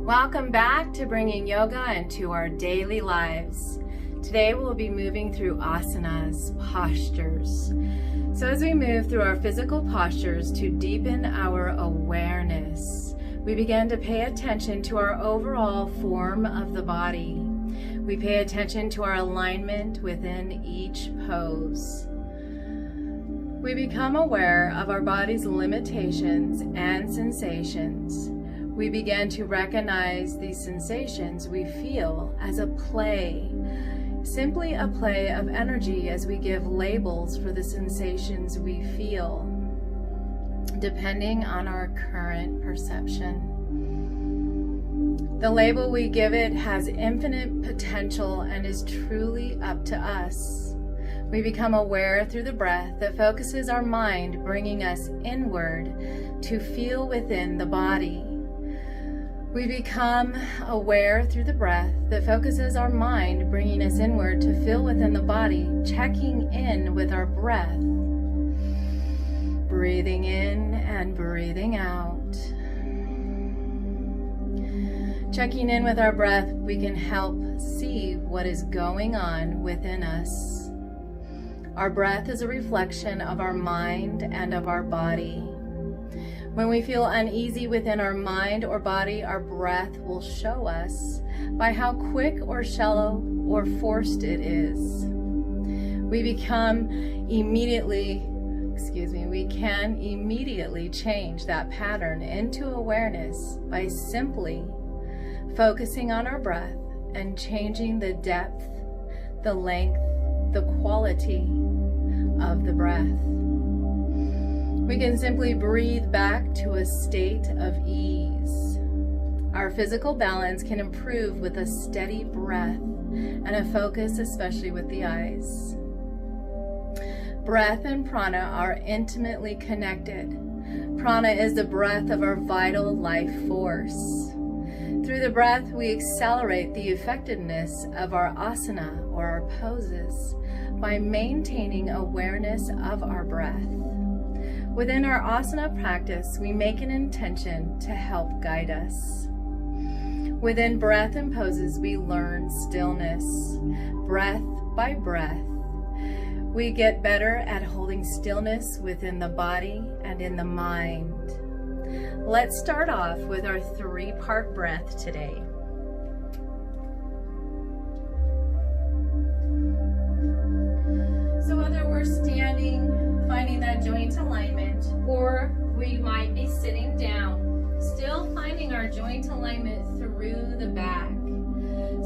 Welcome back to bringing yoga into our daily lives. Today we'll be moving through asanas, postures. So as we move through our physical postures to deepen our awareness, we begin to pay attention to our overall form of the body. We pay attention to our alignment within each pose. We become aware of our body's limitations and sensations. We begin to recognize these sensations we feel as a play, simply a play of energy as we give labels for the sensations we feel, depending on our current perception. The label we give it has infinite potential and is truly up to us. We become aware through the breath that focuses our mind, bringing us inward to feel within the body. We become aware through the breath that focuses our mind, bringing us inward to feel within the body, checking in with our breath, breathing in and breathing out. Checking in with our breath, we can help see what is going on within us. Our breath is a reflection of our mind and of our body. When we feel uneasy within our mind or body, our breath will show us by how quick or shallow or forced it is. We can immediately change that pattern into awareness by simply focusing on our breath and changing the depth, the length, the quality of the breath. We can simply breathe back to a state of ease. Our physical balance can improve with a steady breath and a focus, especially with the eyes. Breath and prana are intimately connected. Prana is the breath of our vital life force. Through the breath, we accelerate the effectiveness of our asana or our poses by maintaining awareness of our breath. Within our asana practice, we make an intention to help guide us. Within breath and poses, we learn stillness. Breath by breath, we get better at holding stillness within the body and in the mind. Let's start off with our 3-part breath today. So whether we're standing, finding that joint alignment, or we might be sitting down, still finding our joint alignment through the back.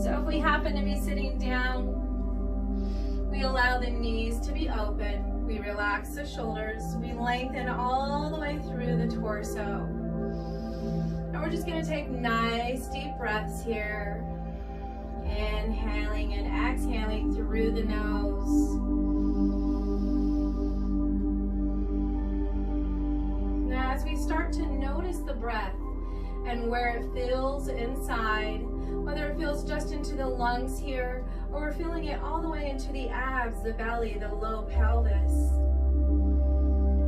So if we happen to be sitting down, we allow the knees to be open, we relax the shoulders, we lengthen all the way through the torso. And we're just going to take nice deep breaths here, inhaling and exhaling through the nose. Now as we start to notice the breath and where it feels inside, whether it feels just into the lungs here, or we're feeling it all the way into the abs, the belly, the low pelvis.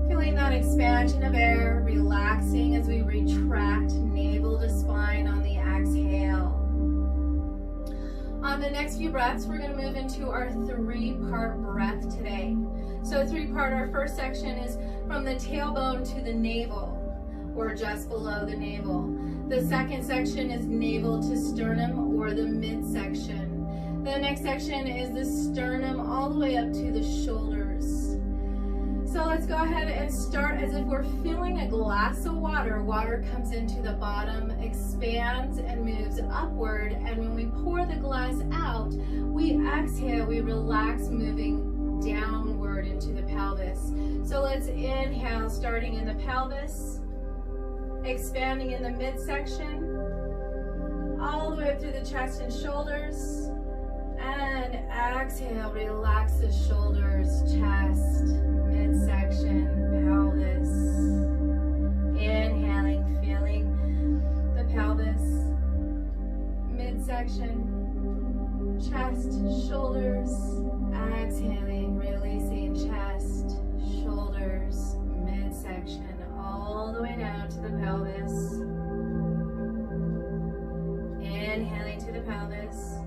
Feeling that expansion of air, relaxing as we retract navel to spine on the exhale. On the next few breaths, we're going to move into our 3-part breath today. So 3-part, our first section is from the tailbone to the navel, or just below the navel. The second section is navel to sternum, or the midsection. The next section is the sternum all the way up to the shoulders. So let's go ahead and start as if we're filling a glass of water. Water comes into the bottom, expands and moves upward, and when we pour the glass out, we exhale, we relax, moving downward into the pelvis. So let's inhale, starting in the pelvis, expanding in the midsection, all the way up through the chest and shoulders, and exhale, relax the shoulders, chest, midsection, pelvis. Inhaling, feeling the pelvis, midsection, chest, shoulders. Exhaling, releasing chest, shoulders, midsection, all the way down to the pelvis. Inhaling to the pelvis,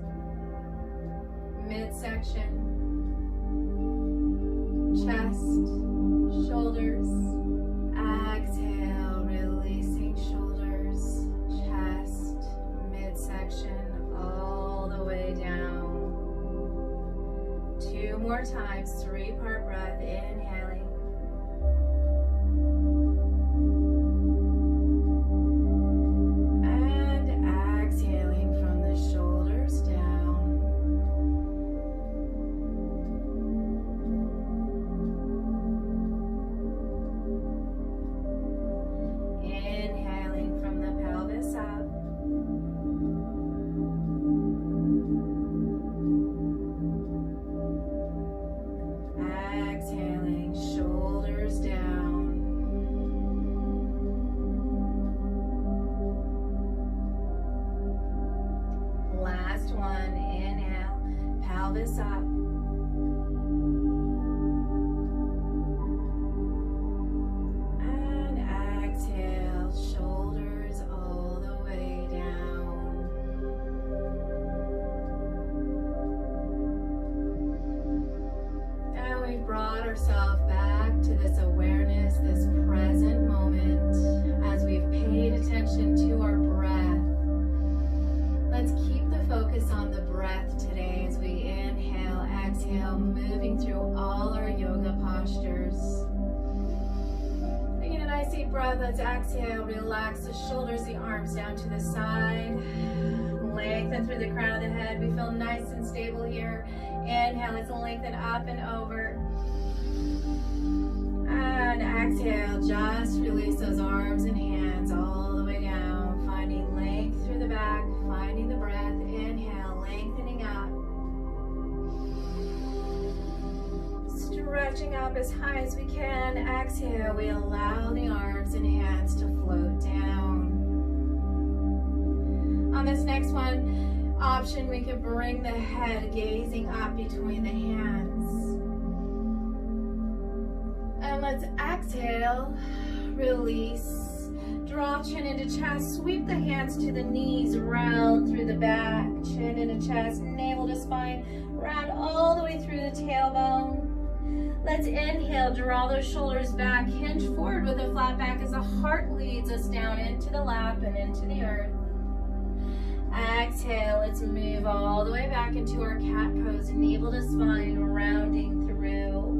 midsection, chest, shoulders. Exhale, releasing shoulders, chest, midsection, all the way down. 2 more times, 3-part breath, inhaling. And exhaling from the shoulders down. Inhaling from the pelvis up. Exhaling, shoulders down. Last one, inhale, pelvis up. And exhale, shoulders all the way down. And we've brought ourselves back to this awareness, this present moment, as we've paid attention to our breath. Let's keep the focus on the breath today as we inhale, exhale, moving through all our yoga postures. Taking a nice deep breath, let's exhale, relax the shoulders, the arms down to the side. Lengthen through the crown of the head. We feel nice and stable here. Inhale, let's lengthen up and over. And exhale, just release those arms and hands all the way down, finding length through the back, finding the breath. Inhale, lengthening up. Stretching up as high as we can. Exhale, we allow the arms and hands to float down. On this next one, option, we could bring the head gazing up between the hands. And let's exhale, release, draw chin into chest, sweep the hands to the knees, round through the back, chin into chest, navel to spine, round all the way through the tailbone. Let's inhale, draw those shoulders back, hinge forward with a flat back as the heart leads us down into the lap and into the earth. Exhale, let's move all the way back into our cat pose, navel to spine, rounding through.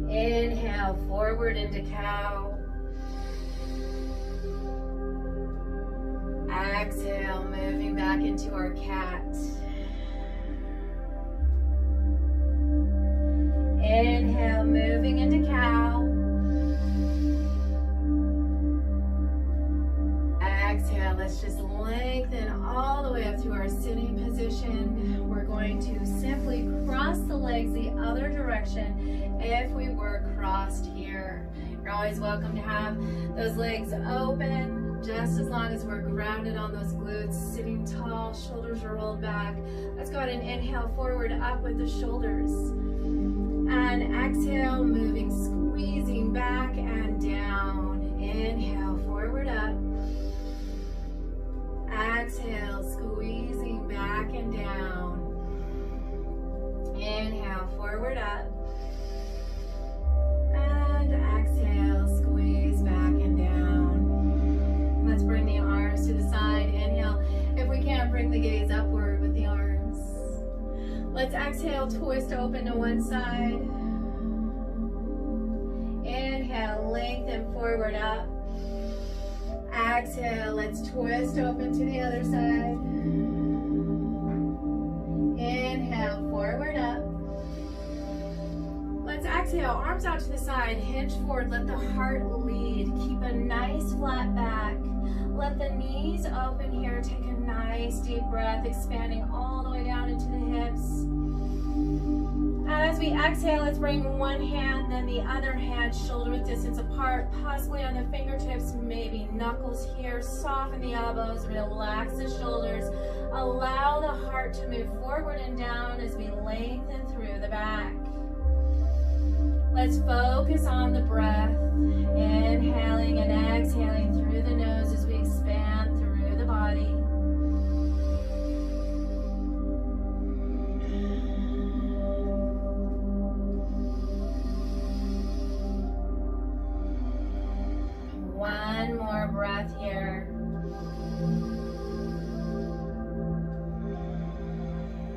Inhale, forward into cow. Exhale, moving back into our cat. Inhale, moving into cow. Exhale, let's just lengthen all the way up to our sitting position. We're going to simply cross the legs the other direction if we were crossed here. You're always welcome to have those legs open, just as long as we're grounded on those glutes, sitting tall, shoulders are rolled back. Let's go ahead and inhale forward up with the shoulders. And exhale, moving, squeezing back and down. Inhale, forward up. Exhale, squeezing back and down. Inhale, forward up. And exhale, squeeze back and down. Let's bring the arms to the side. Inhale. If we can't, bring the gaze upward with the arms. Let's exhale, twist open to one side. Inhale, lengthen forward up. Exhale, let's twist open to the other side. Inhale, forward up. Let's exhale, arms out to the side, hinge forward, let the heart lead. Keep a nice flat back. Let the knees open here, take a nice deep breath, expanding all the way down into the hips. And as we exhale, let's bring one hand, then the other hand shoulder width distance apart, possibly on the fingertips, maybe knuckles here. Soften the elbows, relax the shoulders. Allow the heart to move forward and down as we lengthen through the back. Let's focus on the breath, inhaling and exhaling through the nose as we expand through the body. breath here.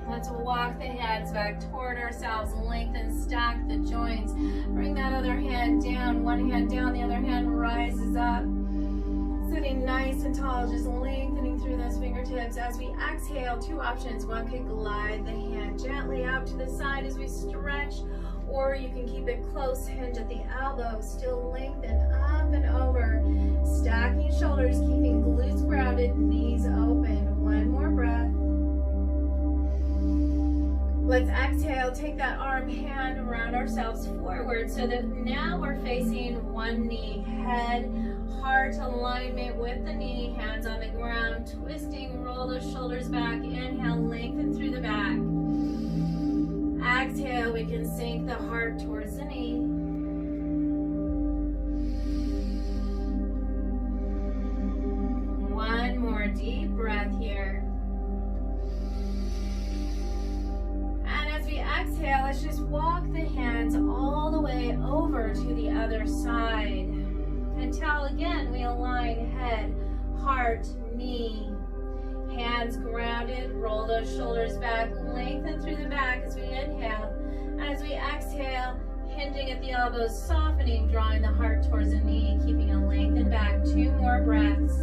Let's walk the hands back toward ourselves. Lengthen, stack the joints. Bring that other hand down. One hand down, the other hand rises up. Sitting nice and tall, just lengthening through those fingertips. As we exhale, two options. One can glide the hand gently out to the side as we stretch, or you can keep it close, hinge at the elbow, still lengthen up and over. Stacking shoulders, keeping glutes grounded, knees open. One more breath. Let's exhale, take that arm, hand around ourselves forward so that now we're facing one knee. Head, heart alignment with the knee, hands on the ground, twisting, roll those shoulders back. Inhale, lengthen through the back. Exhale, we can sink the heart towards the knee. One more deep breath here. Exhale, let's just walk the hands all the way over to the other side. Until again, we align head, heart, knee, hands grounded, roll those shoulders back, lengthen through the back as we inhale. As we exhale, hinging at the elbows, softening, drawing the heart towards the knee, keeping a lengthened back. Two more breaths.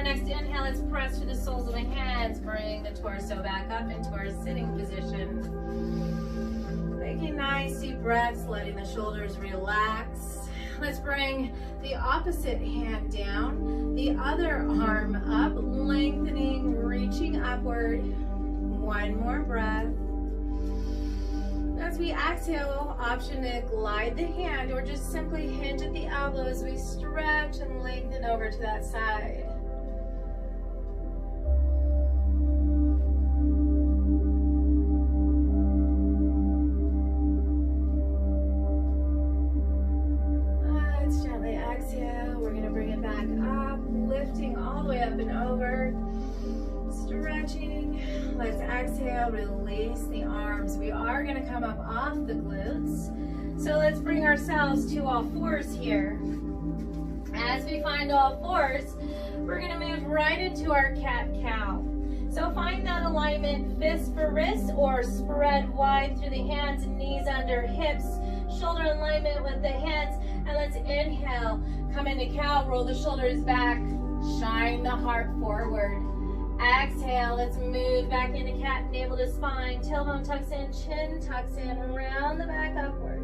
Next inhale, let's press to the soles of the hands. Bring the torso back up into our sitting position. Taking nice deep breaths, letting the shoulders relax. Let's bring the opposite hand down, the other arm up, lengthening, reaching upward. One more breath. As we exhale, option to glide the hand or just simply hinge at the elbows. We stretch and lengthen over to that side. Exhale, we're going to bring it back up, lifting all the way up and over, stretching. Let's exhale, release the arms. We are going to come up off the glutes. So let's bring ourselves to all fours here. As we find all fours, we're going to move right into our cat-cow. So find that alignment, fist for wrist or spread wide through the hands, knees under hips, shoulder alignment with the hands. And let's inhale, come into cow, roll the shoulders back, shine the heart forward. Exhale, let's move back into cat, navel to spine, tailbone tucks in, chin tucks in, around the back upward.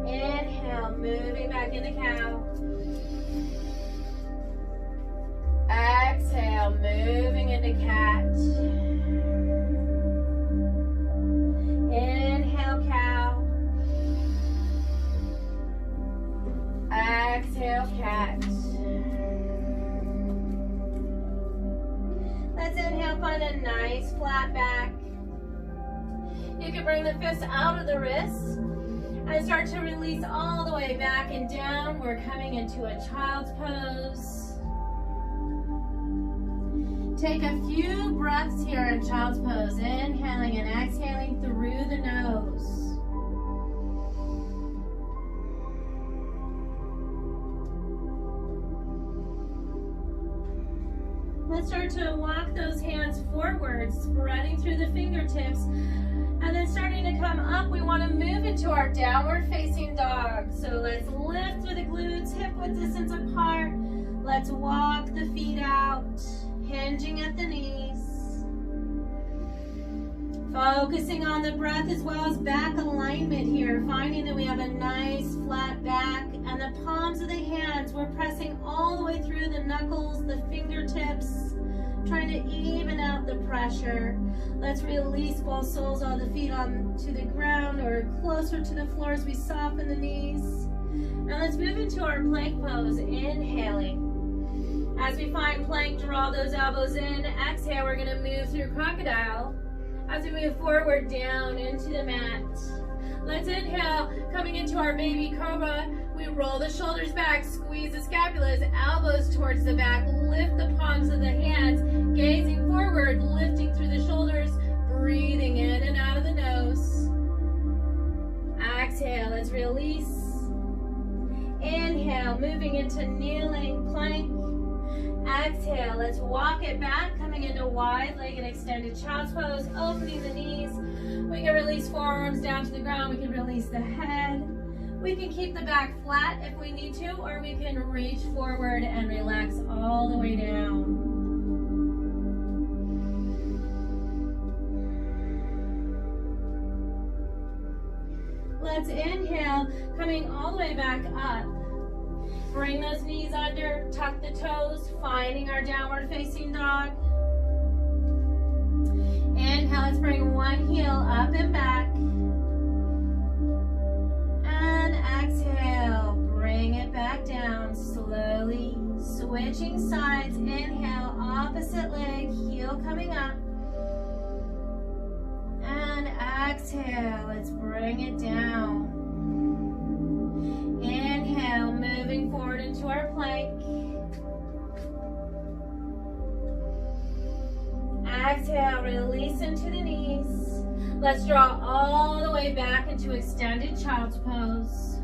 Inhale, moving back into cow. Exhale, moving into cat. Inhale, cow. Exhale, cat. Let's inhale, find a nice flat back. You can bring the fists out of the wrists and start to release all the way back and down. We're coming into a child's pose. Take a few breaths here in child's pose, inhaling and exhaling through the nose. Let's start to walk those hands forward, spreading through the fingertips. And then starting to come up, we want to move into our downward facing dog. So let's lift through the glutes, hip width distance apart. Let's walk the feet out, hinging at the knees. Focusing on the breath as well as back alignment here, finding that we have a nice flat back and the palms of the hands, we're pressing all the way through the knuckles, the fingertips, trying to even out the pressure. Let's release both soles of the feet onto the ground or closer to the floor as we soften the knees. Now let's move into our plank pose, inhaling. As we find plank, draw those elbows in. Exhale, we're going to move through crocodile. As we move forward down into the mat. Let's inhale, coming into our baby cobra. We roll the shoulders back, squeeze the scapulas, elbows towards the back, lift the palms of the hands, exhale, let's walk it back, coming into wide-legged extended child's pose, opening the knees. We can release forearms down to the ground. We can release the head. We can keep the back flat if we need to, or we can reach forward and relax all the way down. Let's inhale, coming all the way back up. Bring those knees under, tuck the toes, finding our downward facing dog. Inhale, let's bring one heel up and back. And exhale, bring it back down, slowly switching sides. Inhale, opposite leg, heel coming up. And exhale, let's bring it down. Inhale, moving forward into our plank. Exhale, release into the knees. Let's draw all the way back into extended child's pose.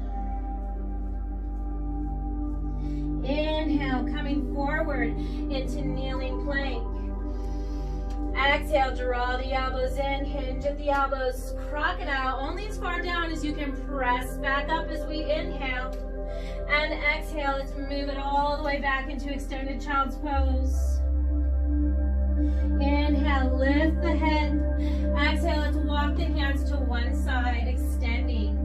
Inhale, coming forward into kneeling plank. Exhale, draw the elbows in, hinge at the elbows, crocodile, only as far down as you can press back up as we inhale. And exhale, let's move it all the way back into extended child's pose. Inhale, lift the head. Exhale, let's walk the hands to one side, extending.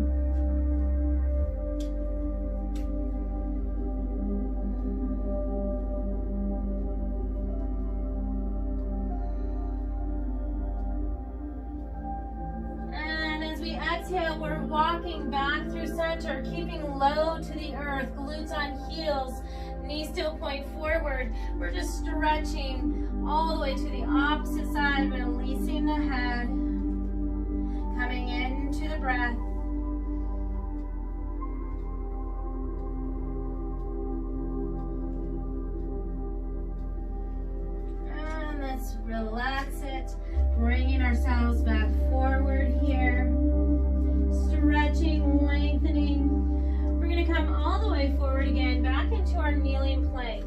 Exhale, we're walking back through center, keeping low to the earth, glutes on heels, knees still point forward. We're just stretching all the way to the opposite side, releasing the head, coming into the breath. And let's relax it, bringing ourselves back forward here. Stretching, lengthening. We're going to come all the way forward again, back into our kneeling plank.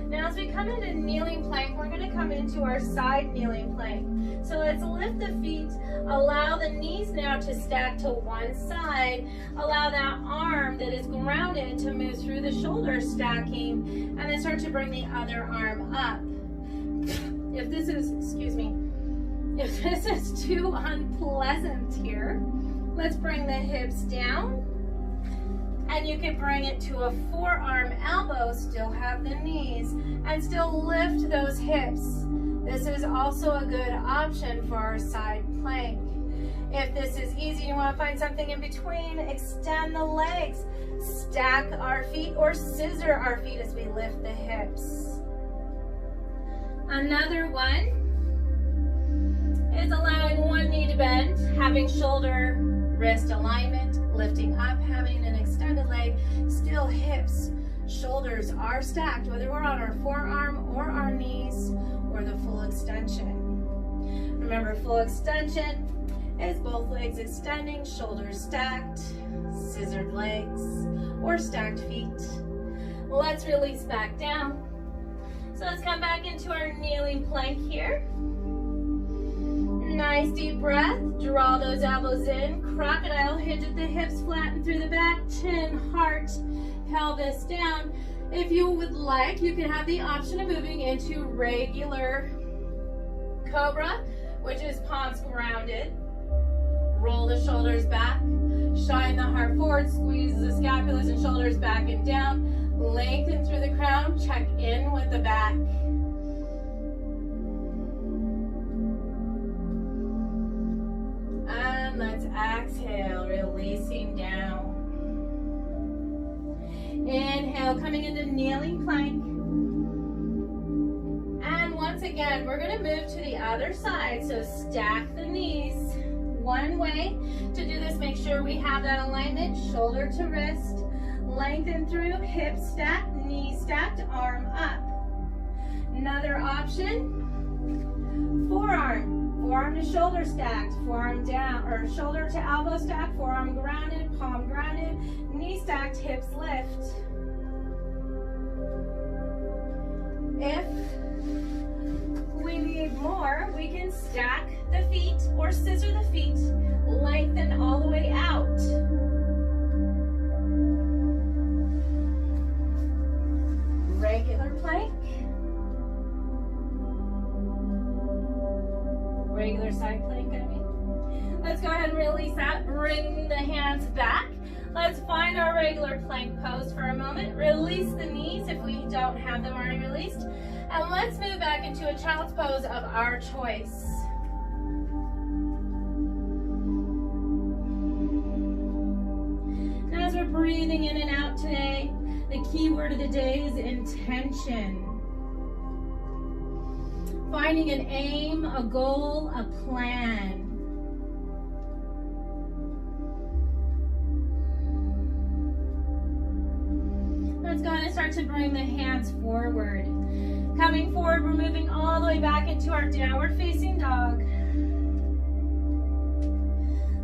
Now as we come into kneeling plank, we're going to come into our side kneeling plank. So let's lift the feet, allow the knees now to stack to one side, allow that arm that is grounded to move through the shoulder stacking, and then start to bring the other arm up. If this is, if this is too unpleasant here, let's bring the hips down, and you can bring it to a forearm elbow, still have the knees, and still lift those hips. This is also a good option for our side plank. If this is easy, you want to find something in between, extend the legs, stack our feet, or scissor our feet as we lift the hips. Another one is allowing one knee to bend, having shoulder wrist alignment, lifting up, having an extended leg, still hips, shoulders are stacked, whether we're on our forearm or our knees or the full extension. Remember, full extension is both legs extending, shoulders stacked, scissored legs, or stacked feet. Let's release back down. So let's come back into our kneeling plank here. Nice deep breath, draw those elbows in, crocodile, hinge at the hips, flatten through the back, chin, heart, pelvis down. If you would like, you can have the option of moving into regular cobra, which is palms grounded. Roll the shoulders back, shine the heart forward, squeeze the scapulas and shoulders back and down, lengthen through the crown, check in with the back. And let's exhale, releasing down. Inhale, coming into kneeling plank. And once again, we're going to move to the other side. So stack the knees. One way to do this, make sure we have that alignment, shoulder to wrist. Lengthen through, hips stacked, knees stacked, arm up. Another option, forearm. Forearm to shoulder stacked, forearm down, or shoulder to elbow stacked, forearm grounded, palm grounded, knee stacked, hips lift. If we need more, we can stack the feet or scissor the feet, lengthen all the way out. Regular plank. Regular side plank, I mean. Let's go ahead and release that. Bring the hands back. Let's find our regular plank pose for a moment. Release the knees if we don't have them already released. And let's move back into a child's pose of our choice. And as we're breathing in and out today, the key word of the day is intention. Finding an aim, a goal, a plan. Let's go ahead and start to bring the hands forward. Coming forward, we're moving all the way back into our downward facing dog.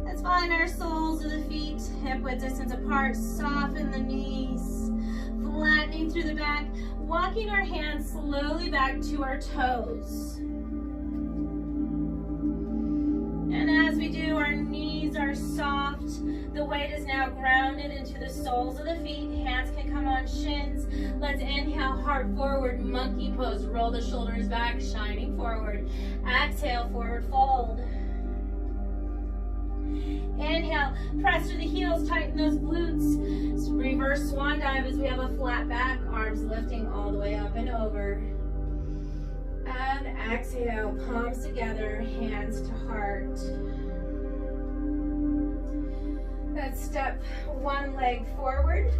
Let's find our soles of the feet, hip width distance apart, soften the knees, flattening through the back, walking our hands slowly back to our toes. And as we do, our knees are soft. The weight is now grounded into the soles of the feet. Hands can come on shins. Let's inhale, heart forward, monkey pose. Roll the shoulders back, shining forward. Exhale, forward fold. Inhale, press through the heels, tighten those glutes. Reverse swan dive as we have a flat back, arms lifting all the way up and over. And exhale, palms together, hands to heart. Let's step one leg forward.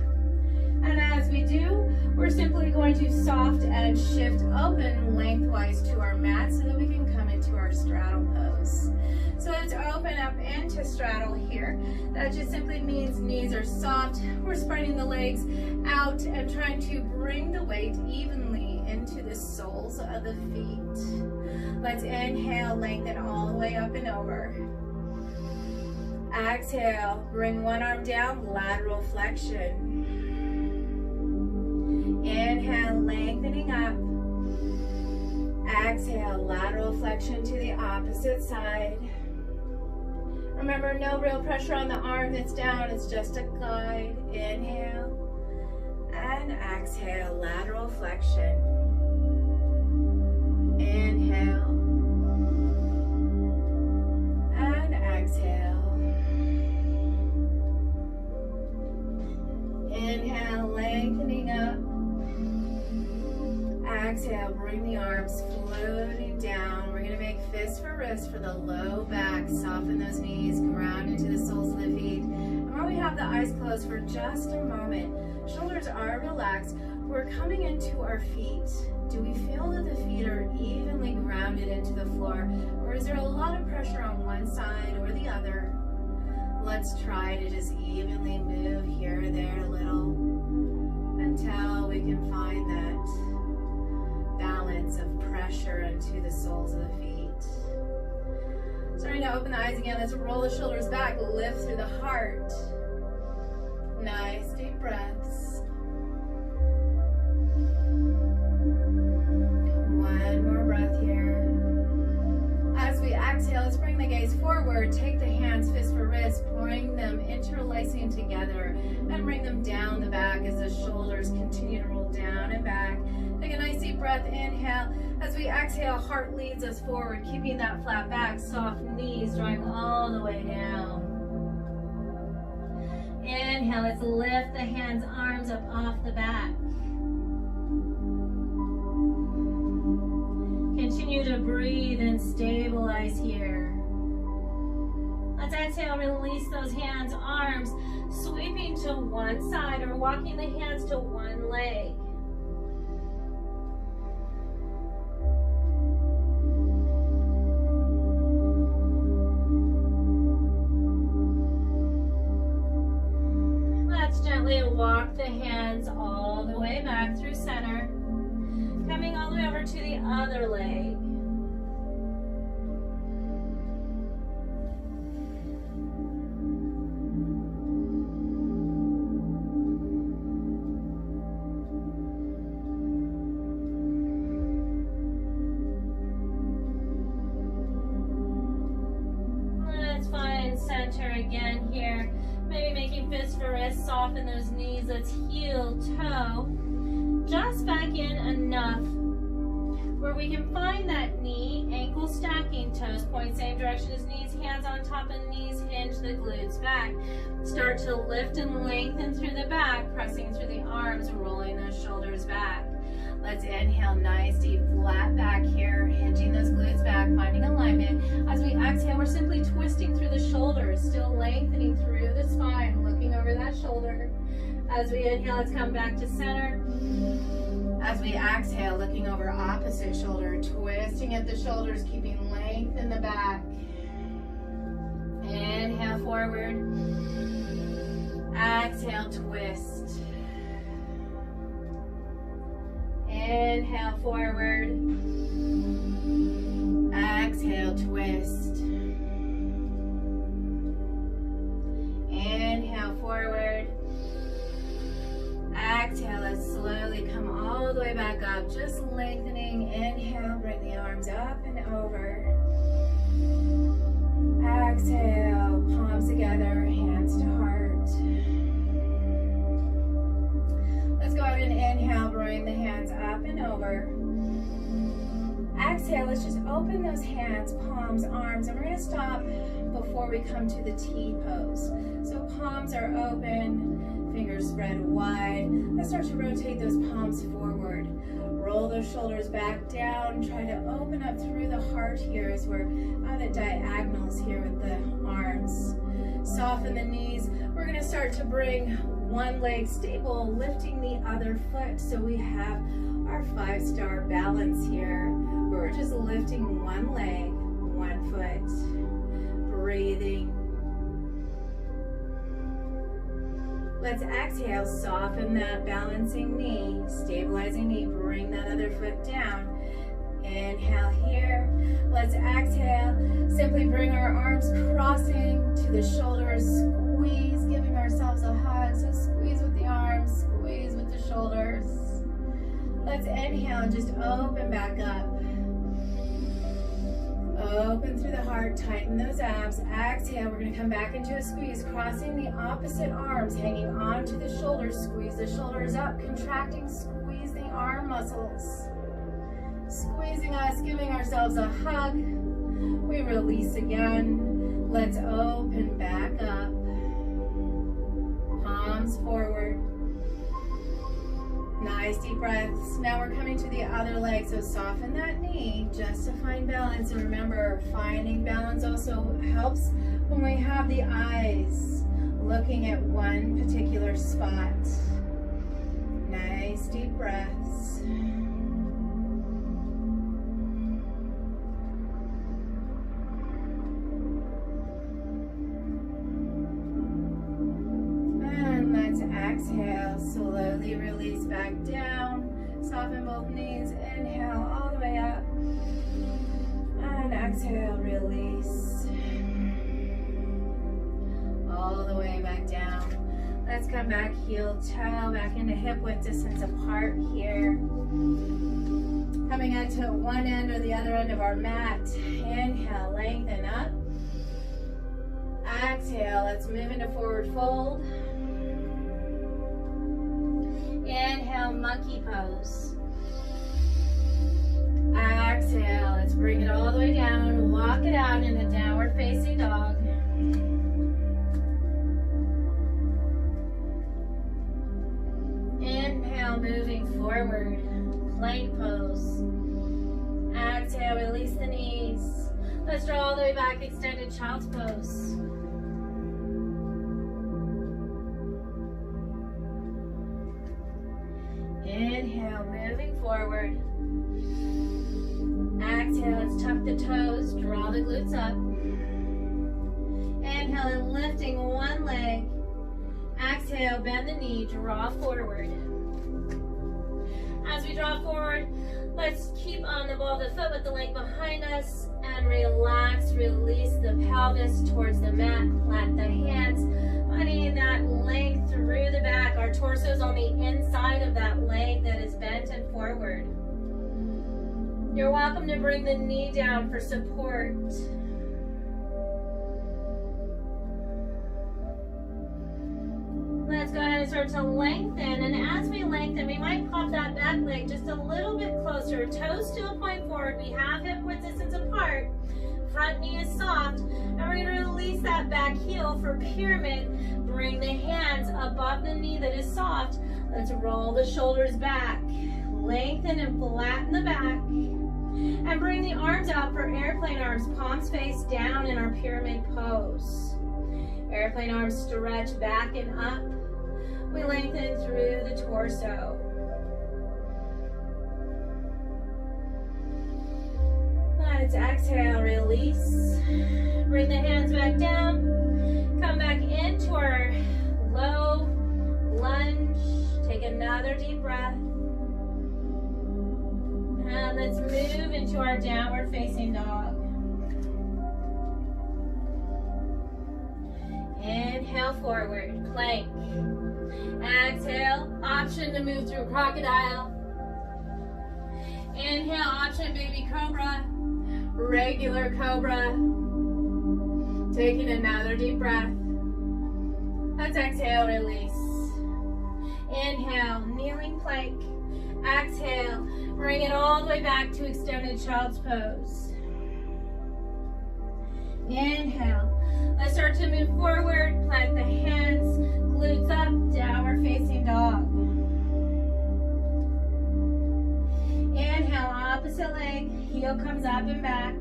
And as we do, we're simply going to soft edge shift open lengthwise to our mat so that we can come into our straddle pose. So let's open up into straddle here. That just simply means knees are soft. We're spreading the legs out and trying to bring the weight evenly into the soles of the feet. Let's inhale, lengthen all the way up and over. Exhale, bring one arm down, lateral flexion. Inhale, lengthening up. Exhale, lateral flexion to the opposite side. Remember, no real pressure on the arm that's down, it's just a guide. Inhale and exhale, lateral flexion. Inhale and exhale. Inhale, lengthening up. Exhale, bring the arms floating down. We're going to make fists for wrists for the low back. Soften those knees, ground into the soles of the feet. And while we have the eyes closed for just a moment, shoulders are relaxed. We're coming into our feet. Do we feel that the feet are evenly grounded into the floor? Or is there a lot of pressure on one side or the other? Let's try to just evenly move here or there a little until we can find that balance of pressure into the soles of the feet. Starting to open the eyes again. Let's roll the shoulders back, lift through the heart. Nice deep breaths. One more breath here. As we exhale, let's bring the gaze forward. Take the hands, fist for wrist, bring them interlacing together and bring them down the back as the shoulders continue to roll down and back. Take a nice deep breath, inhale. As we exhale, heart leads us forward, keeping that flat back, soft knees drawing all the way down. Inhale, let's lift the hands, arms up off the back. Continue to breathe and stabilize here. Let's exhale, release those hands, arms, sweeping to one side or walking the hands to one leg. Let's gently walk the hands all the way back through center. Coming all the way over to the other leg. center again here. Maybe making fists for wrists, soften those knees. Let's heel, toe. Just back in enough where we can find that knee, ankle stacking, toes point same direction as knees, hands on top of knees, hinge the glutes back. Start to lift and lengthen through the back, pressing through the arms, rolling those shoulders back. Let's inhale, nice deep flat back here, hinging those glutes back, finding alignment. As we exhale, we're simply twisting through the shoulders, still lengthening through the spine, looking over that shoulder. As we inhale, let's come back to center. As we exhale, looking over opposite shoulder, twisting at the shoulders, keeping length in the back. Inhale, forward. Exhale, twist. Inhale, forward. Exhale, twist. Inhale, forward. Exhale, let's slowly come all the way back up, just lengthening. Inhale, bring the arms up and over. Exhale, palms together, hands to heart. Let's go ahead and inhale, bring the hands up and over. Exhale, let's just open those hands, palms, arms, and we're going to stop before we come to the T pose. So palms are open, fingers spread wide. Let's start to rotate those palms forward. Roll those shoulders back down. Try to open up through the heart here as we're on the diagonals here with the arms. Soften the knees. We're going to start to bring one leg stable, lifting the other foot. So we have our 5-star balance here. We're just lifting one leg, one foot. Breathing. Let's exhale, soften that balancing knee, stabilizing knee, bring that other foot down. Inhale here. Let's exhale, simply bring our arms crossing to the shoulders, squeeze, giving ourselves a hug. So squeeze with the arms, squeeze with the shoulders. Let's inhale and just open back up. Open through the heart, tighten those abs. Exhale, we're going to come back into a squeeze, crossing the opposite arms, hanging onto the shoulders. Squeeze the shoulders up, contracting, squeeze the arm muscles. Squeezing us, giving ourselves a hug. We release again. Let's open back up. Palms forward. Nice deep breaths. Now we're coming to the other leg, so soften that knee just to find balance. And remember, finding balance also helps when we have the eyes looking at one particular spot. Nice deep breaths. Exhale, slowly release back down. Soften both knees. Inhale all the way up. And exhale, release. All the way back down. Let's come back, heel, toe, back into hip width distance apart here. Coming out to one end or the other end of our mat. Inhale, lengthen up. Exhale, let's move into forward fold. Inhale, monkey pose. Exhale, let's bring it all the way down. Walk it out into downward facing dog. Inhale, moving forward. Plank pose. Exhale, release the knees. Let's draw all the way back, extended child's pose. Inhale, moving forward. Exhale, let's tuck the toes, draw the glutes up. Inhale and lifting one leg. Exhale, bend the knee, draw forward. As we draw forward, let's keep on the ball of the foot with the leg behind us and relax, release the pelvis towards the mat, plant the hands, finding that length through the back. Our torso is on the inside of that leg that is bent and forward. You're welcome to bring the knee down for support. Let's go ahead and start to lengthen. And as we lengthen, we might pop that back leg just a little bit closer. Toes still point forward. We have hip width distance apart. Front knee is soft. And we're going to release that back heel for pyramid. Bring the hands above the knee that is soft. Let's roll the shoulders back. Lengthen and flatten the back. And bring the arms out for airplane arms. Palms face down in our pyramid pose. Airplane arms stretch back and up. We lengthen through the torso. Let's exhale, release. Bring the hands back down. Come back into our low lunge. Take another deep breath. And let's move into our downward facing dog. Inhale forward, plank. Exhale, option to move through crocodile. Inhale, option baby cobra. Regular cobra. Taking another deep breath. Let's exhale, release. Inhale, kneeling plank. Exhale, bring it all the way back to extended child's pose. Inhale. Let's start to move forward, plant the hands, glutes up, downward facing dog. Inhale, opposite leg, heel comes up and back.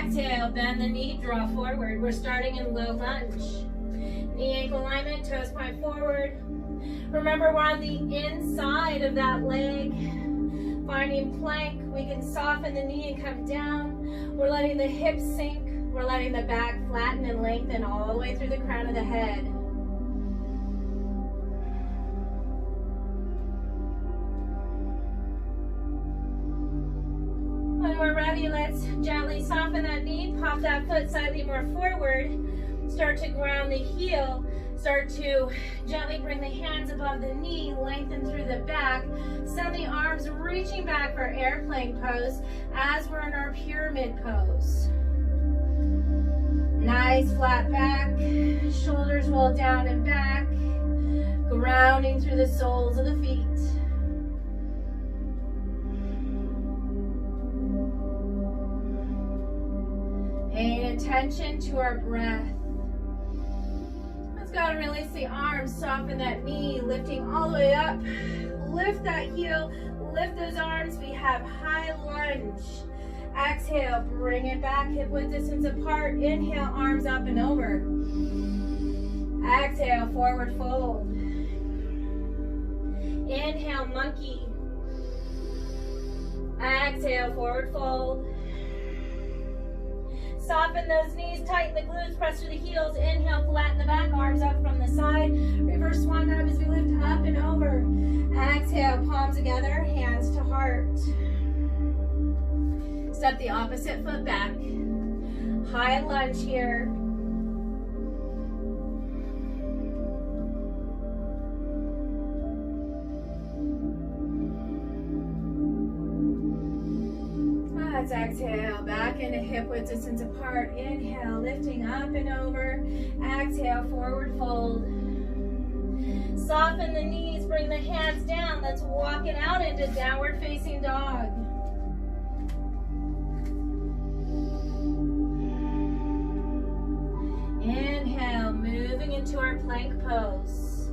Exhale, bend the knee, draw forward. We're starting in low lunge. Knee ankle alignment, toes point forward. Remember, we're on the inside of that leg. Finding plank, we can soften the knee and come down. We're letting the hips sink. We're letting the back flatten and lengthen all the way through the crown of the head. When we're ready, let's gently soften that knee, pop that foot slightly more forward, start to ground the heel, start to gently bring the hands above the knee, lengthen through the back, send the arms reaching back for airplane pose as we're in our pyramid pose. Nice flat back, shoulders roll down and back, grounding through the soles of the feet. Paying attention to our breath. Let's go and release the arms, soften that knee, lifting all the way up. Lift that heel, lift those arms. We have high lunge. Exhale, bring it back, hip width distance apart. Inhale, arms up and over. Exhale, forward fold. Inhale, monkey. Exhale, forward fold. Soften those knees, tighten the glutes, press through the heels. Inhale, flatten the back, arms up from the side. Reverse swan dive as we lift up and over. Exhale, palms together, hands to heart. Step the opposite foot back. High lunge here. Let's exhale, back into hip width distance apart. Inhale, lifting up and over. Exhale, forward fold. Soften the knees, bring the hands down. Let's walk it out into downward facing dog. Inhale, moving into our plank pose.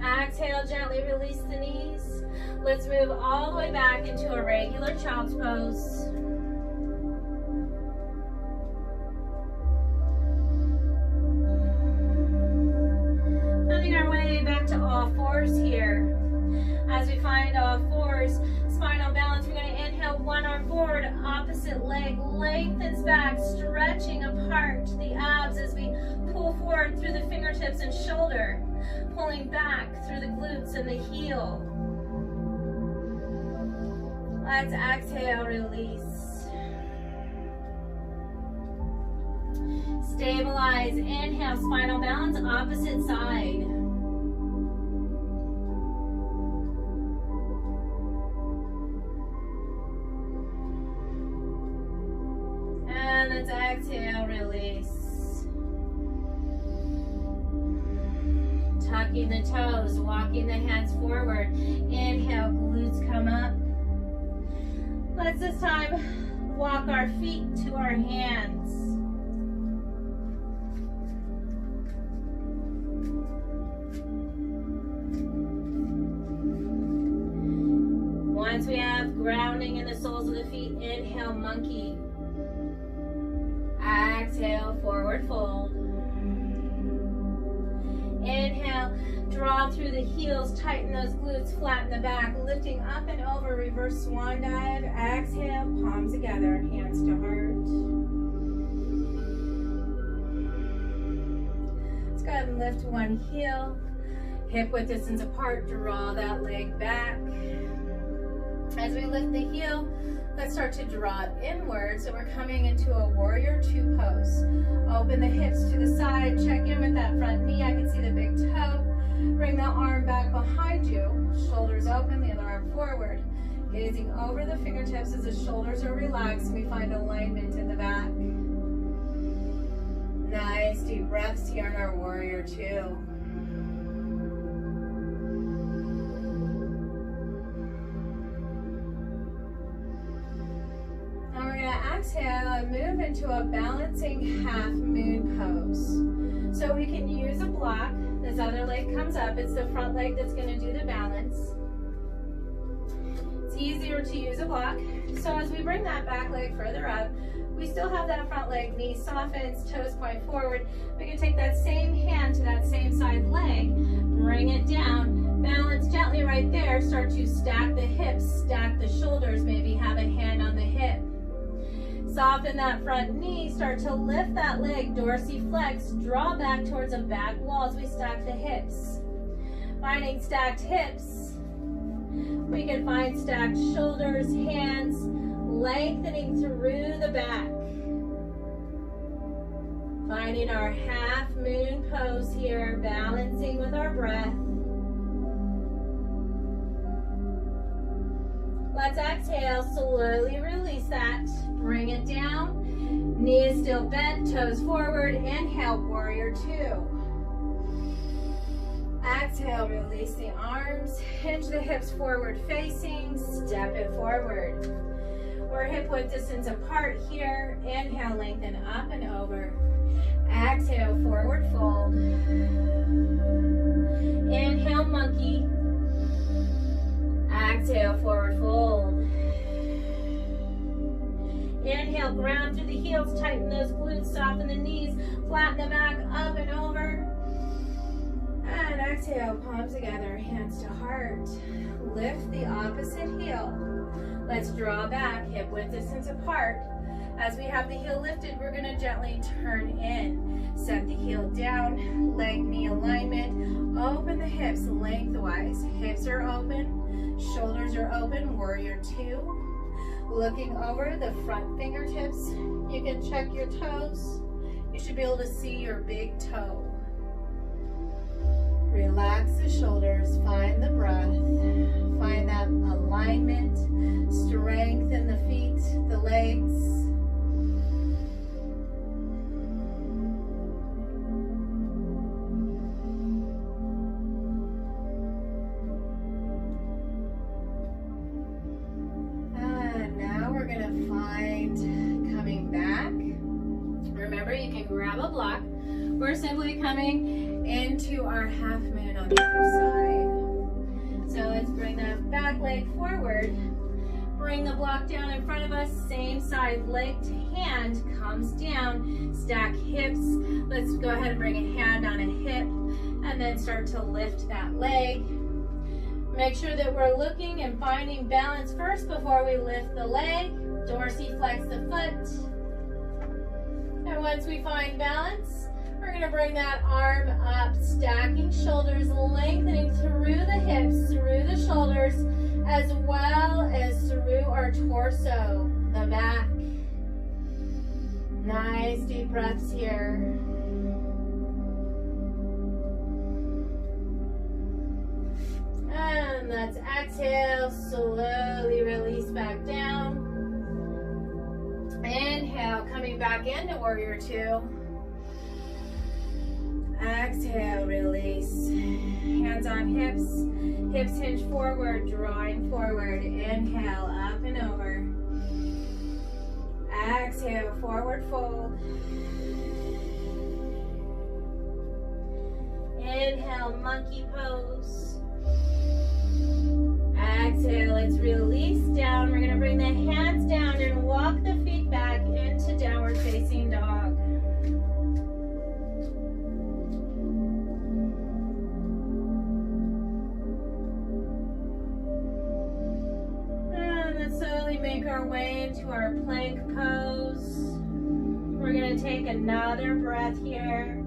Exhale, gently release the knees. Let's move all the way back into a regular child's pose. Moving our way back to all fours here. As we find all fours, spinal balance, we're going to inhale, one arm forward, opposite leg lengthens back, stretching apart the abs as we pull forward through the fingertips and shoulder, pulling back through the glutes and the heel. Let's exhale, release. Stabilize, inhale, spinal balance, opposite side. And let's exhale, release. tucking the toes, walking the hands forward. Inhale, glutes come up. Let's this time walk our feet to our hands. Once we have grounding in the soles of the feet, inhale, monkey. Exhale, forward fold. Inhale, draw through the heels, tighten those glutes, flatten the back, lifting up and over, reverse swan dive. Exhale, palms together, hands to heart. Let's go ahead and lift one heel, hip width distance apart, draw that leg back. As we lift the heel, let's start to draw it inward. So we're coming into a warrior two pose. Open the hips to the side, check in with that front knee. I can see the big toe. Bring the arm back behind you, shoulders open, the other arm forward. Gazing over the fingertips as the shoulders are relaxed, we find alignment in the back. Nice deep breaths here in our warrior two. Exhale and move into a balancing half moon pose. So we can use a block. This other leg comes up. It's the front leg that's going to do the balance. It's easier to use a block. So as we bring that back leg further up, we still have that front leg, knee softens, toes point forward. We can take that same hand to that same side leg, bring it down, balance gently right there, start to stack the hips, stack the shoulders, maybe have a hand on the hip. Soften that front knee, start to lift that leg, dorsiflex, draw back towards a back wall as we stack the hips. Finding stacked hips, we can find stacked shoulders, hands, lengthening through the back. Finding our half moon pose here, balancing with our breath. Let's exhale, slowly release that. Bring it down. Knee is still bent, toes forward. Inhale, warrior two. Exhale, release the arms. Hinge the hips forward facing. Step it forward. We're hip width distance apart here. Inhale, lengthen up and over. Exhale, forward fold. Inhale, monkey. Exhale, forward fold. Inhale, ground through the heels, tighten those glutes, soften the knees, flatten the back, up and over. And exhale, palms together, hands to heart. Lift the opposite heel. Let's draw back, hip width distance apart. As we have the heel lifted, we're gonna gently turn in. Set the heel down, leg knee alignment. Open the hips lengthwise. Hips are open, shoulders are open, warrior two. Looking over the front fingertips, you can check your toes. You should be able to see your big toe. Relax the shoulders, find the breath, find that alignment, strengthen the feet, the legs. Grab a block. We're simply coming into our half moon on the other side. So let's bring that back leg forward. Bring the block down in front of us. Same side, leg to hand comes down. Stack hips. Let's go ahead and bring a hand on a hip and then start to lift that leg. Make sure that we're looking and finding balance first before we lift the leg. Dorsiflex the foot. And once we find balance, we're going to bring that arm up, stacking shoulders, lengthening through the hips, through the shoulders, as well as through our torso, the back. Nice deep breaths here. And let's exhale, slowly release back down. Inhale, coming back into warrior two. Exhale, release. Hands on hips. Hips hinge forward, drawing forward. Inhale, up and over. Exhale, forward fold. Inhale, monkey pose. Exhale, let's release down. We're going to bring the hands down and walk the feet back into downward facing dog. And let's slowly make our way into our plank pose. We're going to take another breath here.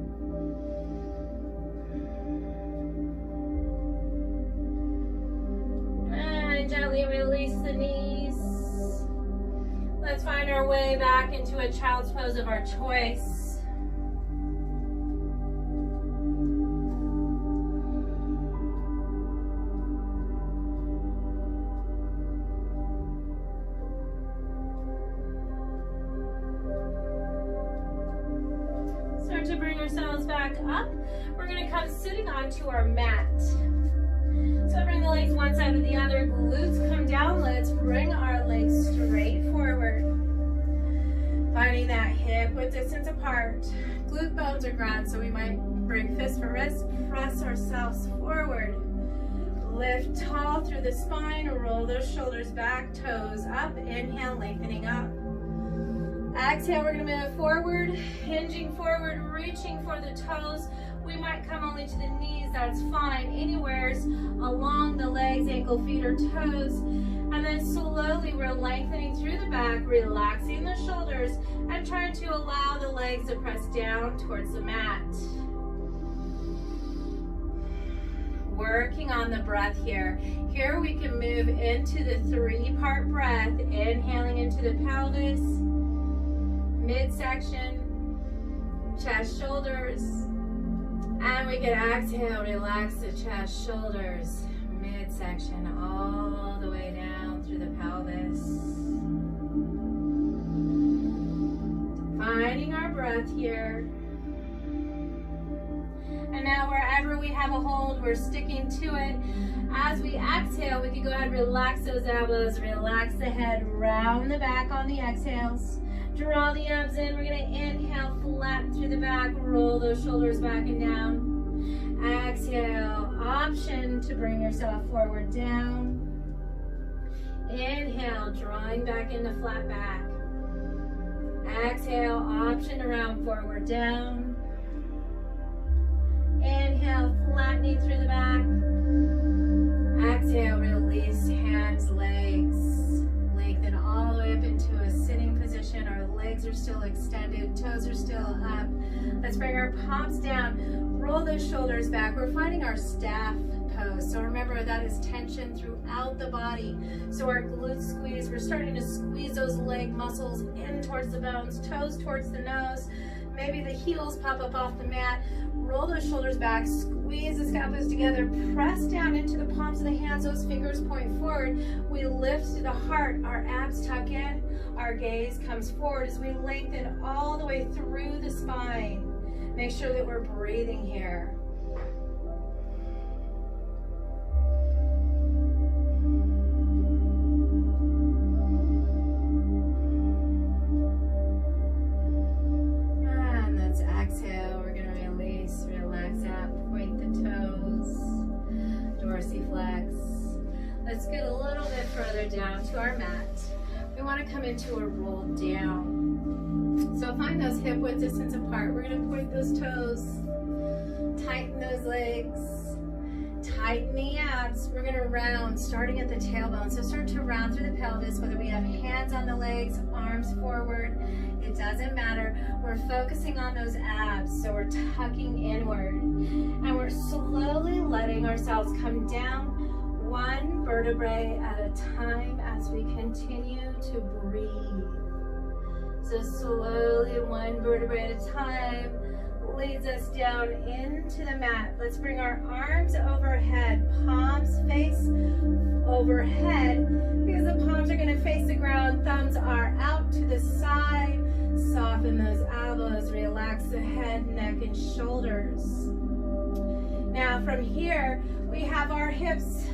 Gently release the knees. Let's find our way back into a child's pose of our choice. Start to bring ourselves back up. We're going to come sitting onto our mat. So bring the legs one side to the other, glutes come down. Let's bring our legs straight forward. Finding that hip width distance apart. Glute bones are ground, so we might bring fist for wrist, press ourselves forward. Lift tall through the spine, roll those shoulders back, toes up. Inhale, lengthening up. Exhale, we're going to move forward, hinging forward, reaching for the toes. We might come only to the knees, that's fine. Anywheres along the legs, ankle, feet, or toes. And then slowly we're lengthening through the back, relaxing the shoulders, and trying to allow the legs to press down towards the mat. Working on the breath here. Here we can move into the 3-part breath, inhaling into the pelvis, midsection, chest, shoulders. And we can exhale, relax the chest, shoulders, midsection, all the way down through the pelvis. Finding our breath here. And now wherever we have a hold, we're sticking to it. As we exhale, we can go ahead and relax those elbows, relax the head, round the back on the exhales. Draw the abs in. We're going to inhale, flatten through the back, roll those shoulders back and down. Exhale, option to bring yourself forward down. Inhale, drawing back into flat back. Exhale, option around forward down. Inhale, flattening through the back. Exhale, release hands, legs. Lengthen all the way up into a sitting position. Our legs are still extended, toes are still up. Let's bring our palms down, roll those shoulders back. We're finding our staff pose. So remember, that is tension throughout the body. So our glutes squeeze. We're starting to squeeze those leg muscles in towards the bones, toes towards the nose. Maybe the heels pop up off the mat. Roll those shoulders back, squeeze the scapulars together, press down into the palms of the hands, those fingers point forward. We lift to the heart, our abs tuck in, our gaze comes forward as we lengthen all the way through the spine. Make sure that we're breathing here. Exhale, we're going to release, relax out, point the toes, dorsiflex. Let's get a little bit further down to our mat. We want to come into a roll down. So find those hip width distance apart. We're going to point those toes, tighten those legs, tighten the abs. We're going to round, starting at the tailbone. So start to round through the pelvis, whether we have hands on the legs, arms forward. It doesn't matter. We're focusing on those abs, so we're tucking inward. And we're slowly letting ourselves come down one vertebrae at a time as we continue to breathe. So slowly, one vertebrae at a time leads us down into the mat. Let's bring our arms overhead, palms face overhead, because the palms are going to face the ground, thumbs are out to the side. Soft Soften those elbows, relax the head, neck, and shoulders. Now from here, we have our hips,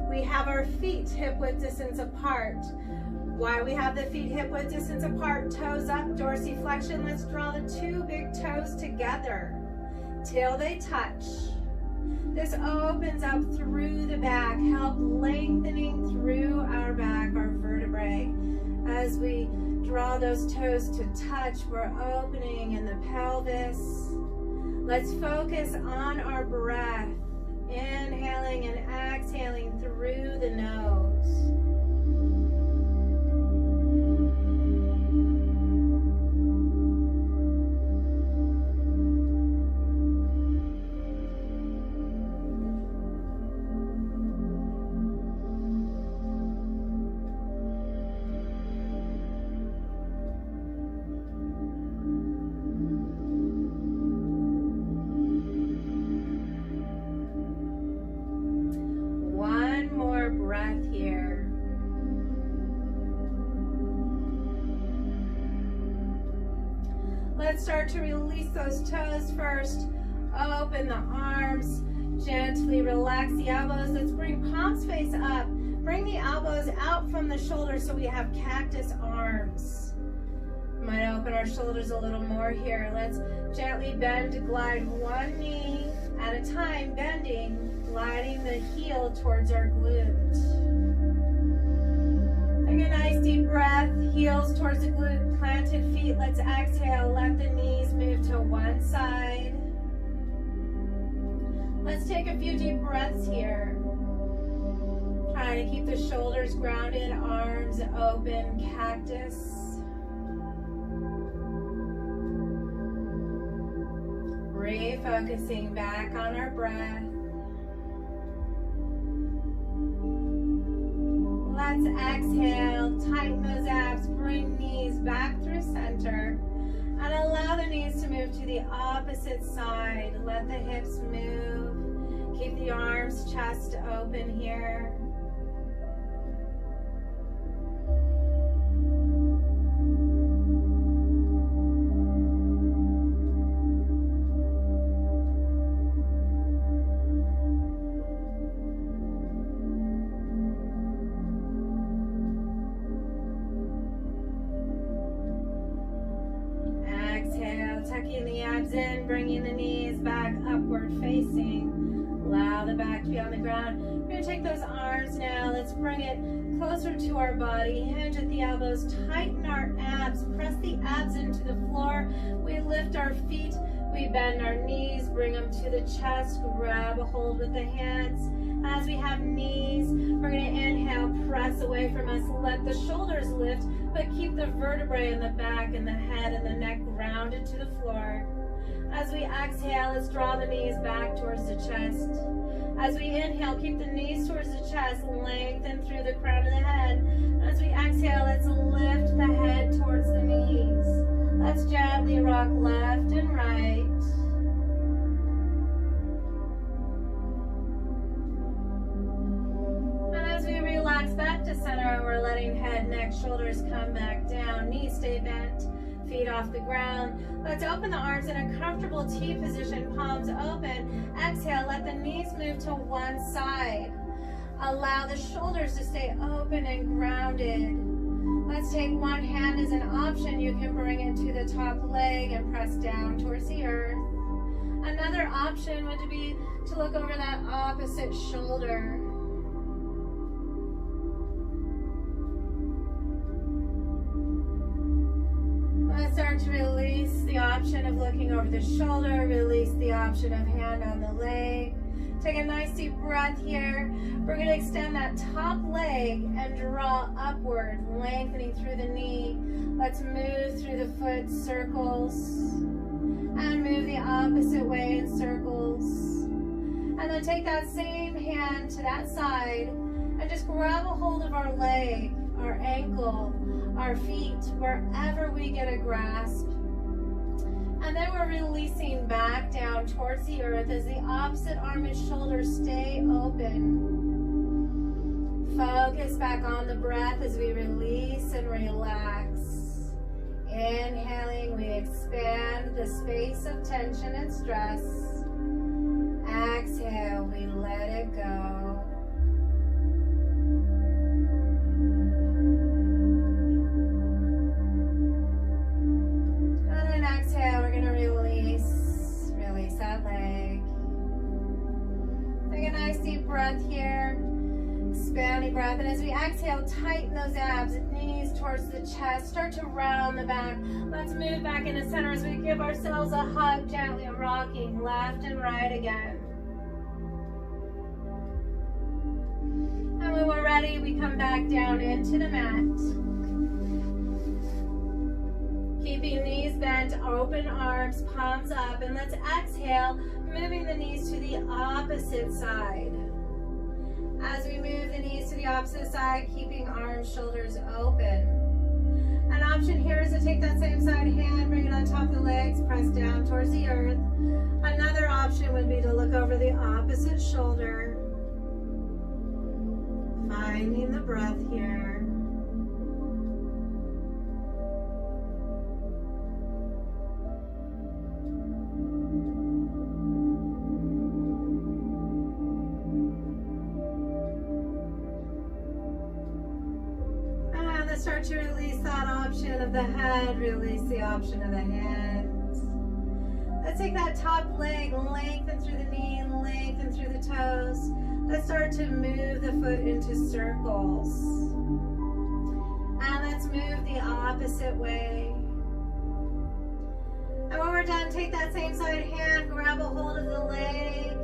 we have our feet hip-width distance apart. Why we have the feet hip-width distance apart, toes up, dorsiflexion. Let's draw the two big toes together till they touch. This opens up through the back, help lengthening through our back, our vertebrae. As we draw those toes to touch, we're opening in the pelvis. Let's focus on our breath, inhaling and exhaling through the nose. Let's start to release those toes first. Open the arms. Gently relax the elbows. Let's bring palms face up. Bring the elbows out from the shoulders so we have cactus arms. Might open our shoulders a little more here. Let's gently bend to glide one knee at a time, bending, gliding the heel towards our glute. Take a nice deep breath, heels towards the glute, planted feet. Let's exhale, let the knees move to one side. Let's take a few deep breaths here. Trying to keep the shoulders grounded, arms open, cactus. Refocusing back on our breath. Let's exhale, tighten those abs, bring knees back through center, and allow the knees to move to the opposite side. Let the hips move. Keep the arms, chest open here. Tucking the abs in, bringing the knees back upward facing. Allow the back to be on the ground. We're going to take those arms now. Let's bring it closer to our body. Hinge at the elbows. Tighten our abs. Press the abs into the floor. We lift our feet. We bend our knees. Bring them to the chest. Grab a hold with the hands. As we have knees, we're going to inhale, press away from us. Let the shoulders lift, but keep the vertebrae in the back and the head and the neck grounded to the floor. As we exhale, let's draw the knees back towards the chest. As we inhale, keep the knees towards the chest, lengthen through the crown of the head. As we exhale, let's lift the head towards the knees. Let's gently rock left and right. Relax back to center. We're letting head, neck, shoulders come back down. Knees stay bent. Feet off the ground. Let's open the arms in a comfortable T position. Palms open. Exhale. Let the knees move to one side. Allow the shoulders to stay open and grounded. Let's take one hand as an option. You can bring it to the top leg and press down towards the earth. Another option would be to look over that opposite shoulder. Let's start to release the option of looking over the shoulder, release the option of hand on the leg. Take a nice deep breath here. We're going to extend that top leg and draw upward, lengthening through the knee. Let's move through the foot circles and move the opposite way in circles. And then take that same hand to that side and just grab a hold of our leg, our ankle, our feet, wherever we get a grasp. And then we're releasing back down towards the earth as the opposite arm and shoulder stay open. Focus back on the breath as we release and relax. Inhaling expand the space of tension and stress. Exhale, we let it go. And then exhale, we're going to release that leg. Take a nice deep breath here. Expanding breath, and as we exhale, tighten those abs, knees towards the chest, start to round the back. Let's move back into center as we give ourselves a hug, gently rocking left and right again. And when we're ready, we come back down into the mat. Keeping knees bent, open arms, palms up, and let's exhale, moving the knees to the opposite side. As we move the knees to the opposite side, keeping arms, shoulders open. An option here is to take that same side hand, bring it on top of the legs, press down towards the earth. Another option would be to look over the opposite shoulder. Finding the breath here. Start to release that option of the head, release the option of the hands. Let's take that top leg, lengthen through the knee, lengthen through the toes. Let's start to move the foot into circles. And let's move the opposite way. And when we're done, take that same side hand, grab a hold of the leg,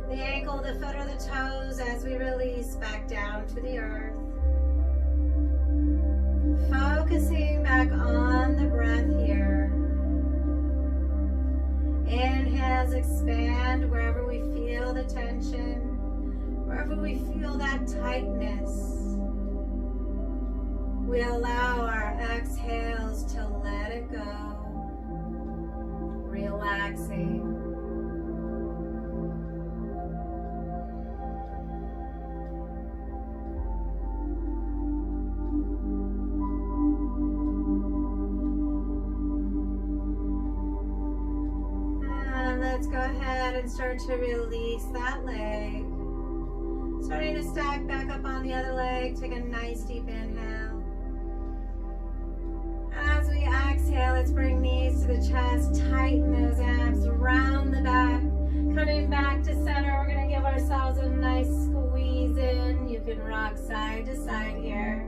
the ankle, the foot, or the toes as we release back down to the earth. Focusing back on the breath here. Inhales, expand wherever we feel the tension, wherever we feel that tightness. We allow our exhales to let it go, relaxing. Let's go ahead and start to release that leg. Starting to stack back up on the other leg. Take a nice deep inhale. As we exhale, let's bring knees to the chest. Tighten those abs, round the back. Coming back to center, we're going to give ourselves a nice squeeze in. You can rock side to side here.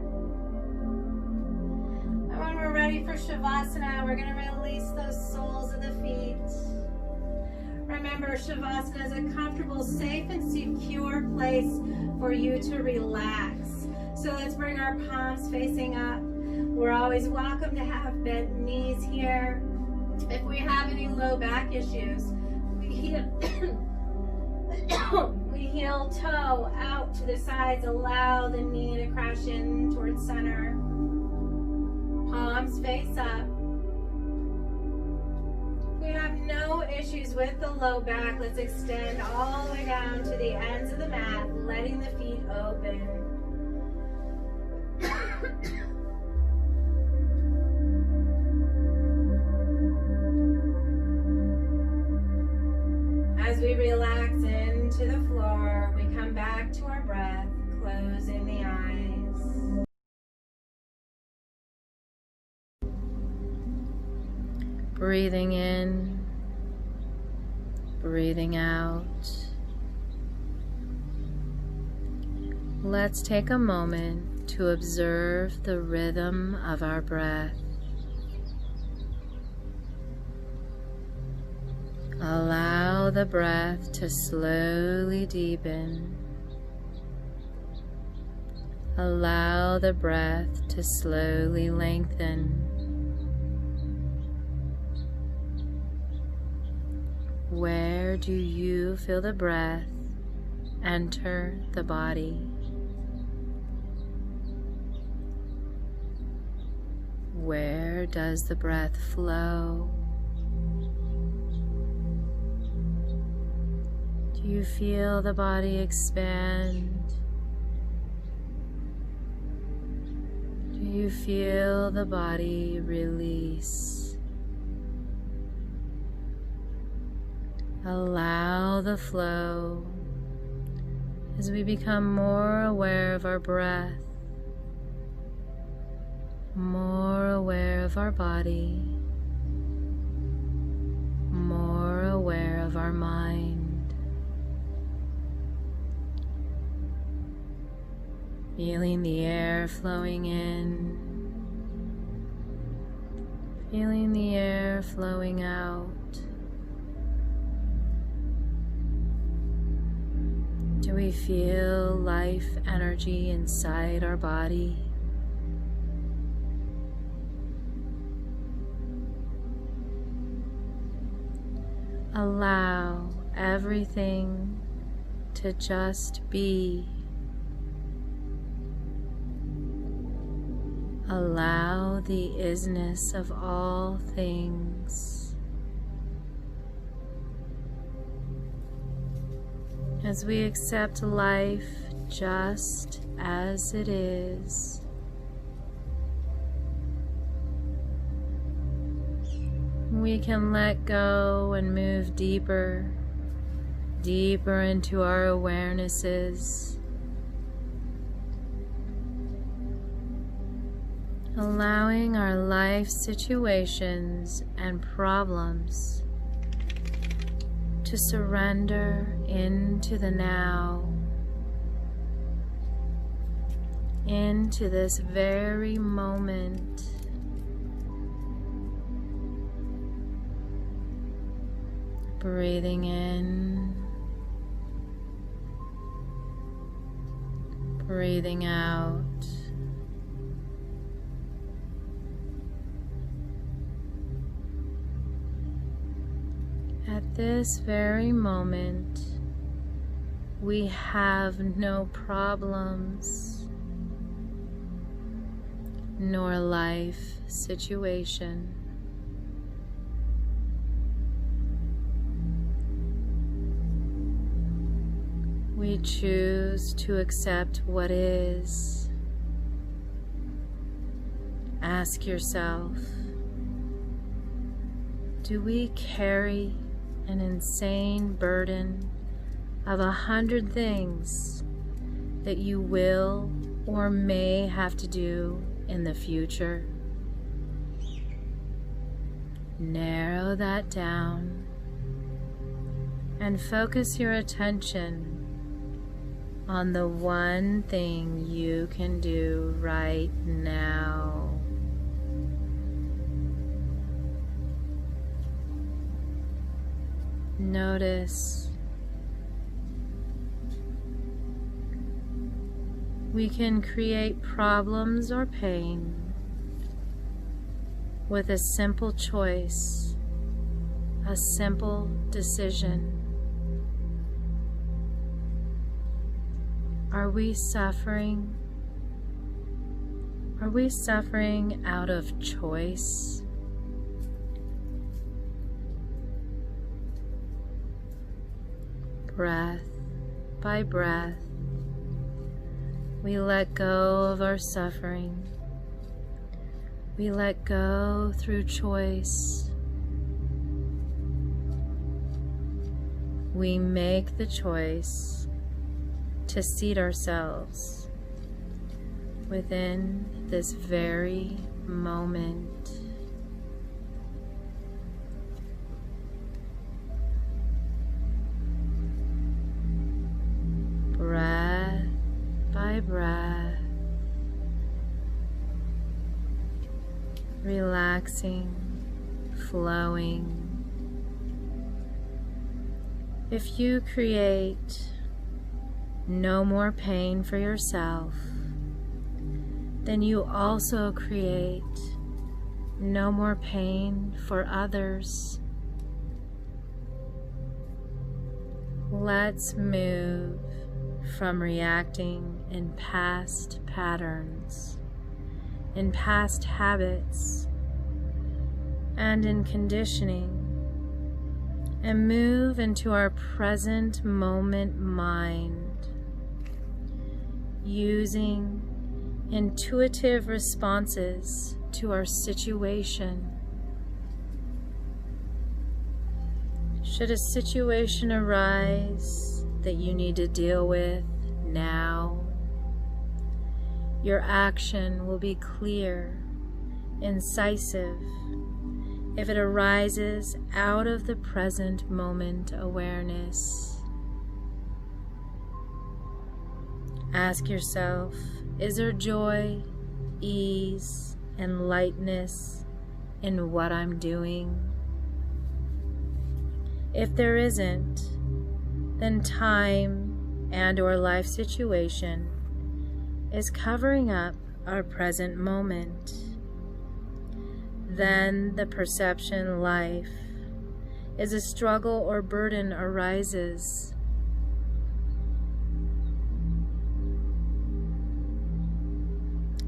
And when we're ready for Shavasana, we're going to release those soles of the feet. Remember, Shavasana is a comfortable, safe, and secure place for you to relax. So let's bring our palms facing up. We're always welcome to have bent knees here. If we have any low back issues, we heel toe out to the sides. Allow the knee to crash in towards center. Palms face up. We have no issues with the low back. Let's extend all the way down to the ends of the mat, letting the feet open. As we relax into the floor, we come back to our breath, closing the eyes. Breathing in, breathing out. Let's take a moment to observe the rhythm of our breath. Allow the breath to slowly deepen. Allow the breath to slowly lengthen. Where do you feel the breath enter the body? Where does the breath flow? Do you feel the body expand? Do you feel the body release? Allow the flow as we become more aware of our breath, more aware of our body, more aware of our mind. Feeling the air flowing in, feeling the air flowing out. Do we feel life energy inside our body? Allow everything to just be. Allow the isness of all things. As we accept life just as it is, we can let go and move deeper, deeper into our awarenesses, allowing our life situations and problems to surrender into the now, into this very moment. Breathing in, breathing out. At this very moment, we have no problems, nor life situation. We choose to accept what is. Ask yourself, do we carry an insane burden of 100 things that you will or may have to do in the future? Narrow that down and focus your attention on the one thing you can do right now. Notice we can create problems or pain with a simple choice, a simple decision. Are we suffering? Are we suffering out of choice? Breath by breath, we let go of our suffering. We let go through choice. We make the choice to seat ourselves within this very moment. Breath by breath, relaxing, flowing. If you create no more pain for yourself, then you also create no more pain for others. Let's move from reacting in past patterns, in past habits, and in conditioning, and move into our present moment mind, using intuitive responses to our situation. Should a situation arise that you need to deal with now, your action will be clear, incisive, if it arises out of the present moment awareness. Ask yourself, is there joy, ease, and lightness in what I'm doing? If there isn't, then time and/or life situation is covering up our present moment. Then the perception life is a struggle or burden arises.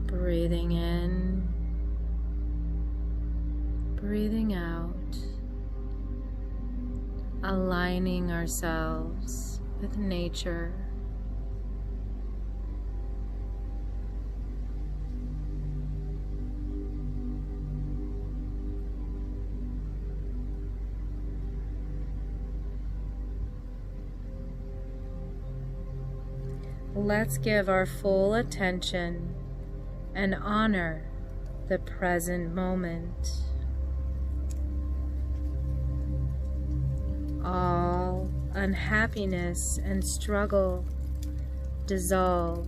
Breathing in, breathing out, aligning ourselves with nature. Let's give our full attention and honor the present moment. All unhappiness and struggle dissolve,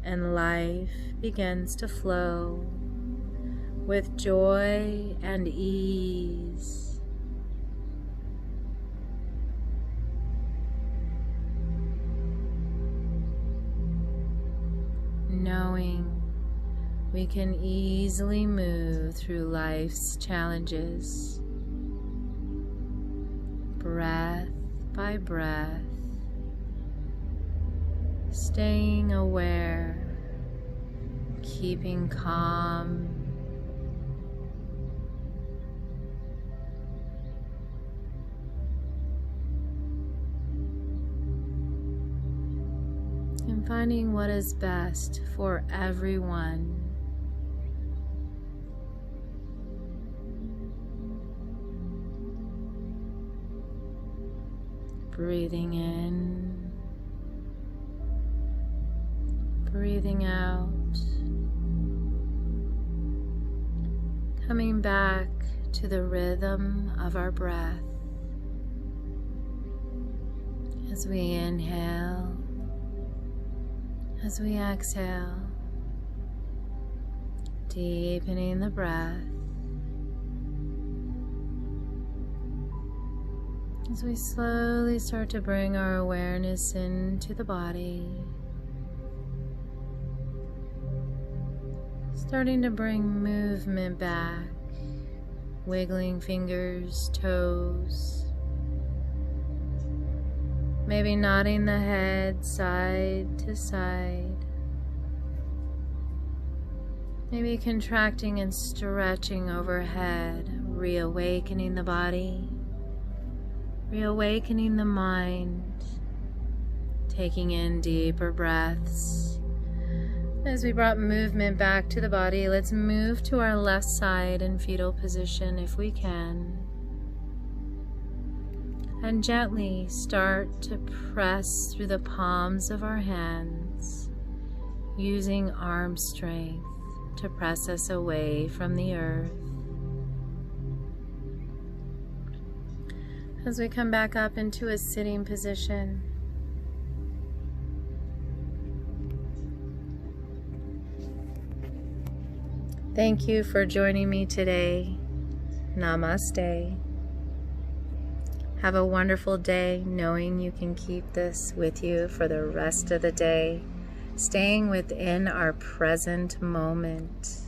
and life begins to flow with joy and ease. Knowing we can easily move through life's challenges, breath by breath, staying aware, keeping calm, and finding what is best for everyone. Breathing in, breathing out, coming back to the rhythm of our breath as we inhale, as we exhale, deepening the breath. As we slowly start to bring our awareness into the body, starting to bring movement back, wiggling fingers, toes, maybe nodding the head side to side, maybe contracting and stretching overhead, reawakening the body, reawakening the mind, taking in deeper breaths. As we brought movement back to the body, let's move to our left side in fetal position if we can. And gently start to press through the palms of our hands, using arm strength to press us away from the earth. As we come back up into a sitting position, thank you for joining me today. Namaste. Have a wonderful day, knowing you can keep this with you for the rest of the day, staying within our present moment.